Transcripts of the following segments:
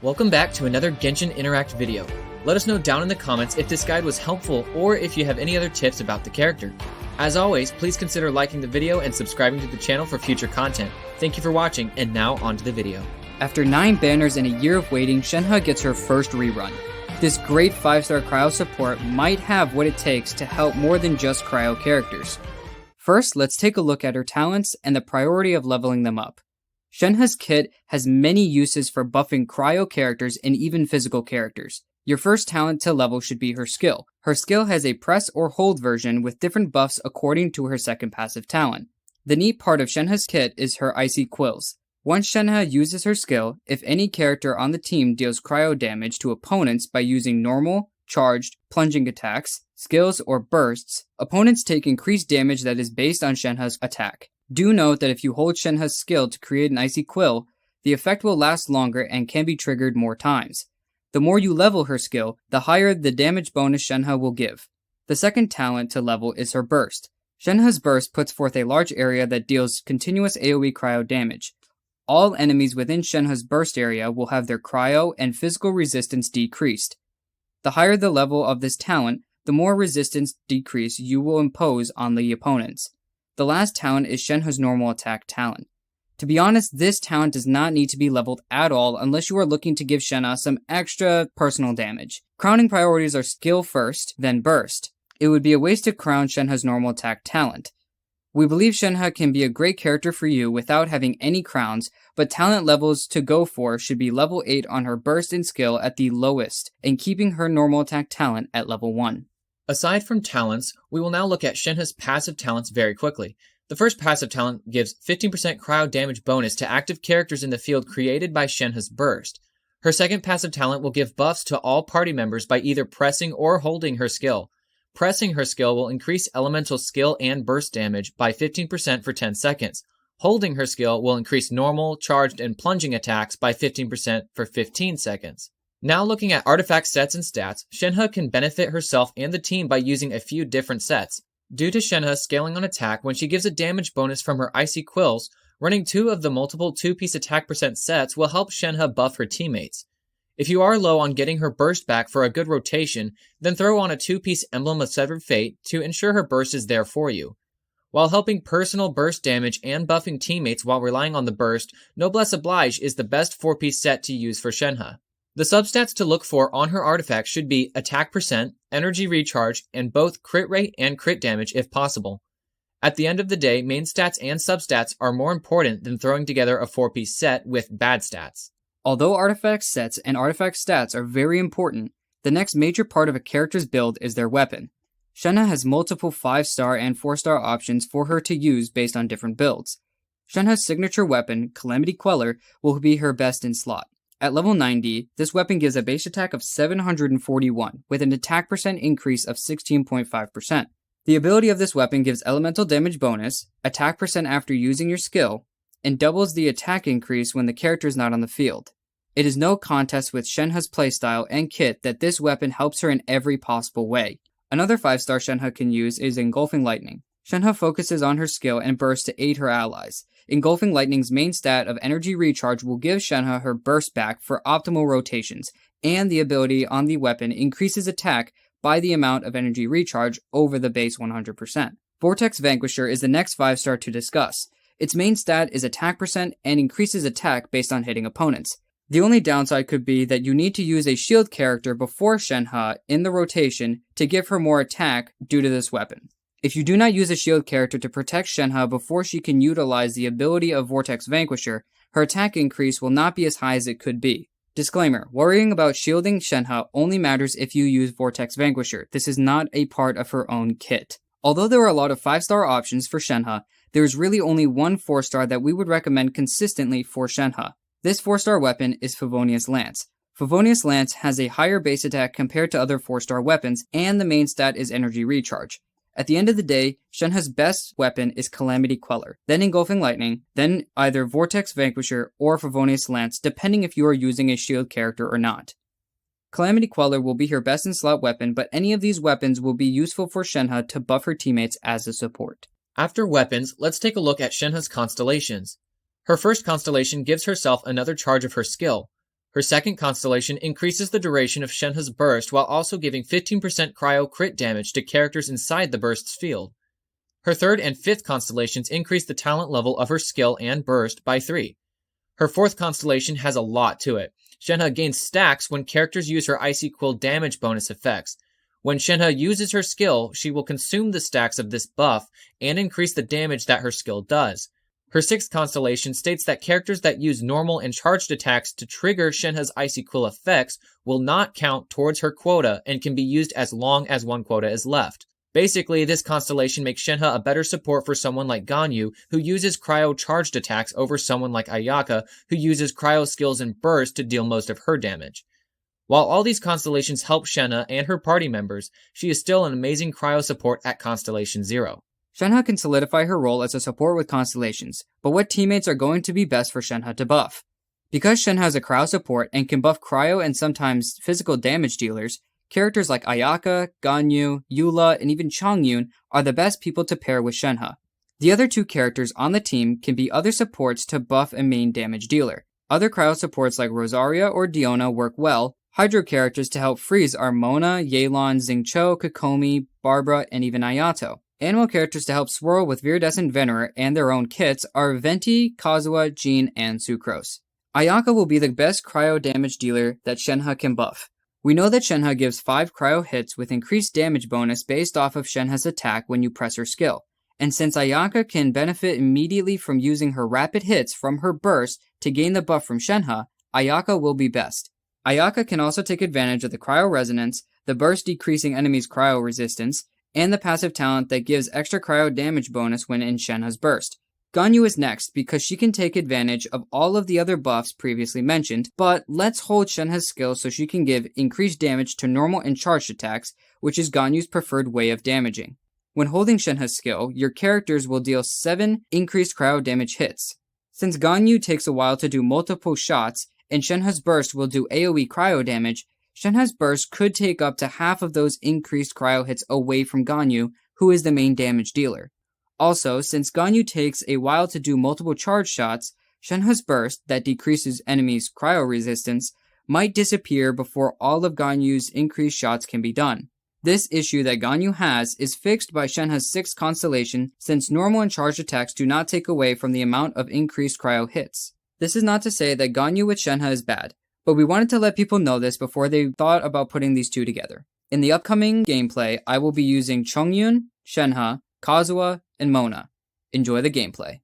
Welcome back to another Genshin Interact video. Let us know down in the comments if this guide was helpful or if you have any other tips about the character. As always, please consider liking the video and subscribing to the channel for future content. Thank you for watching, and now on to the video. After 9 banners and a year of waiting, Shenhe gets her first rerun. This great 5-star cryo support might have what it takes to help more than just cryo characters. First, let's take a look at her talents and the priority of leveling them up. Shenhe's kit has many uses for buffing cryo characters and even physical characters. Your first talent to level should be her skill. Her skill has a press or hold version with different buffs according to her second passive talent. The neat part of Shenhe's kit is her icy quills. Once Shenhe uses her skill, if any character on the team deals cryo damage to opponents by using normal, charged, plunging attacks, skills, or bursts, opponents take increased damage that is based on Shenhe's attack. Do note that if you hold Shenhe's skill to create an icy quill, the effect will last longer and can be triggered more times. The more you level her skill, the higher the damage bonus Shenhe will give. The second talent to level is her burst. Shenhe's burst puts forth a large area that deals continuous AoE cryo damage. All enemies within Shenhe's burst area will have their cryo and physical resistance decreased. The higher the level of this talent, the more resistance decrease you will impose on the opponents. The last talent is Shenhe's normal attack talent. To be honest, this talent does not need to be leveled at all unless you are looking to give Shenhe some extra personal damage. Crowning priorities are skill first, then burst. It would be a waste to crown Shenhe's normal attack talent. We believe Shenhe can be a great character for you without having any crowns, but talent levels to go for should be level 8 on her burst and skill at the lowest, and keeping her normal attack talent at level 1. Aside from talents, we will now look at Shenhe's passive talents very quickly. The first passive talent gives 15% cryo damage bonus to active characters in the field created by Shenhe's burst. Her second passive talent will give buffs to all party members by either pressing or holding her skill. Pressing her skill will increase elemental skill and burst damage by 15% for 10 seconds. Holding her skill will increase normal, charged, and plunging attacks by 15% for 15 seconds. Now looking at artifact sets and stats, Shenhe can benefit herself and the team by using a few different sets. Due to Shenhe scaling on attack when she gives a damage bonus from her icy quills, running 2 of the multiple 2-piece attack percent sets will help Shenhe buff her teammates. If you are low on getting her burst back for a good rotation, then throw on a 2-piece Emblem of Severed Fate to ensure her burst is there for you. While helping personal burst damage and buffing teammates while relying on the burst, Noblesse Oblige is the best 4-piece set to use for Shenhe. The substats to look for on her artifacts should be attack percent, energy recharge, and both crit rate and crit damage if possible. At the end of the day, main stats and substats are more important than throwing together a 4-piece set with bad stats. Although artifact sets and artifact stats are very important, the next major part of a character's build is their weapon. Shenhe has multiple 5-star and 4-star options for her to use based on different builds. Shenhe's signature weapon, Calamity Queller, will be her best in slot. At level 90, this weapon gives a base attack of 741, with an attack percent increase of 16.5%. The ability of this weapon gives elemental damage bonus, attack percent after using your skill, and doubles the attack increase when the character is not on the field. It is no contest with Shenhe's playstyle and kit that this weapon helps her in every possible way. Another 5-star Shenhe can use is Engulfing Lightning. Shenhe focuses on her skill and burst to aid her allies. Engulfing Lightning's main stat of energy recharge will give Shenhe her burst back for optimal rotations, and the ability on the weapon increases attack by the amount of energy recharge over the base 100%. Vortex Vanquisher is the next 5-star to discuss. Its main stat is attack percent and increases attack based on hitting opponents. The only downside could be that you need to use a shield character before Shenhe in the rotation to give her more attack due to this weapon. If you do not use a shield character to protect Shenhe before she can utilize the ability of Vortex Vanquisher, her attack increase will not be as high as it could be. Disclaimer, worrying about shielding Shenhe only matters if you use Vortex Vanquisher. This is not a part of her own kit. Although there are a lot of 5-star options for Shenhe, there is really only one 4-star that we would recommend consistently for Shenhe. This 4-star weapon is Favonius Lance. Favonius Lance has a higher base attack compared to other 4-star weapons, and the main stat is energy recharge. At the end of the day, Shenhe's best weapon is Calamity Queller, then Engulfing Lightning, then either Vortex Vanquisher or Favonius Lance, depending if you are using a shield character or not. Calamity Queller will be her best in slot weapon, but any of these weapons will be useful for Shenhe to buff her teammates as a support. After weapons, let's take a look at Shenhe's Constellations. Her first constellation gives herself another charge of her skill. Her second constellation increases the duration of Shenhe's burst while also giving 15% cryo crit damage to characters inside the burst's field. Her third and fifth constellations increase the talent level of her skill and burst by 3. Her fourth constellation has a lot to it. Shenhe gains stacks when characters use her Icy Quill damage bonus effects. When Shenhe uses her skill, she will consume the stacks of this buff and increase the damage that her skill does. Her sixth constellation states that characters that use normal and charged attacks to trigger Shenhe's Icy Quill effects will not count towards her quota and can be used as long as one quota is left. Basically, this constellation makes Shenhe a better support for someone like Ganyu, who uses cryo charged attacks, over someone like Ayaka, who uses cryo skills and burst to deal most of her damage. While all these constellations help Shenhe and her party members, she is still an amazing cryo support at Constellation 0. Shenhe can solidify her role as a support with Constellations, but what teammates are going to be best for Shenhe to buff? Because Shenhe is a cryo support and can buff cryo and sometimes physical damage dealers, characters like Ayaka, Ganyu, Eula, and even Chongyun are the best people to pair with Shenhe. The other two characters on the team can be other supports to buff a main damage dealer. Other cryo supports like Rosaria or Diona work well. Hydro characters to help freeze are Mona, Yelan, Xingqiu, Kokomi, Barbara, and even Ayato. Animal characters to help swirl with Viridescent Venerer and their own kits are Venti, Kazuha, Jean, and Sucrose. Ayaka will be the best cryo damage dealer that Shenhe can buff. We know that Shenhe gives 5 cryo hits with increased damage bonus based off of Shenhe's attack when you press her skill. And since Ayaka can benefit immediately from using her rapid hits from her burst to gain the buff from Shenhe, Ayaka will be best. Ayaka can also take advantage of the cryo resonance, the burst decreasing enemies' cryo resistance, and the passive talent that gives extra cryo damage bonus when in Shenhe's burst. Ganyu is next because she can take advantage of all of the other buffs previously mentioned, but let's hold Shenhe's skill so she can give increased damage to normal and charged attacks, which is Ganyu's preferred way of damaging. When holding Shenhe's skill, your characters will deal 7 increased cryo damage hits. Since Ganyu takes a while to do multiple shots, and Shenhe's burst will do AoE cryo damage, Shenhe's burst could take up to half of those increased cryo hits away from Ganyu, who is the main damage dealer. Also, since Ganyu takes a while to do multiple charge shots, Shenhe's burst, that decreases enemies' cryo resistance, might disappear before all of Ganyu's increased shots can be done. This issue that Ganyu has is fixed by Shenhe's 6th constellation, since normal and charged attacks do not take away from the amount of increased cryo hits. This is not to say that Ganyu with Shenhe is bad, but we wanted to let people know this before they thought about putting these two together. In the upcoming gameplay, I will be using Chongyun, Shenhe, Kazuha, and Mona. Enjoy the gameplay.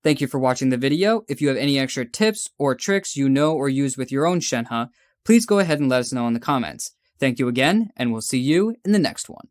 Thank you for watching the video. If you have any extra tips or tricks you know or use with your own Shenhe, please go ahead and let us know in the comments. Thank you again, and we'll see you in the next one.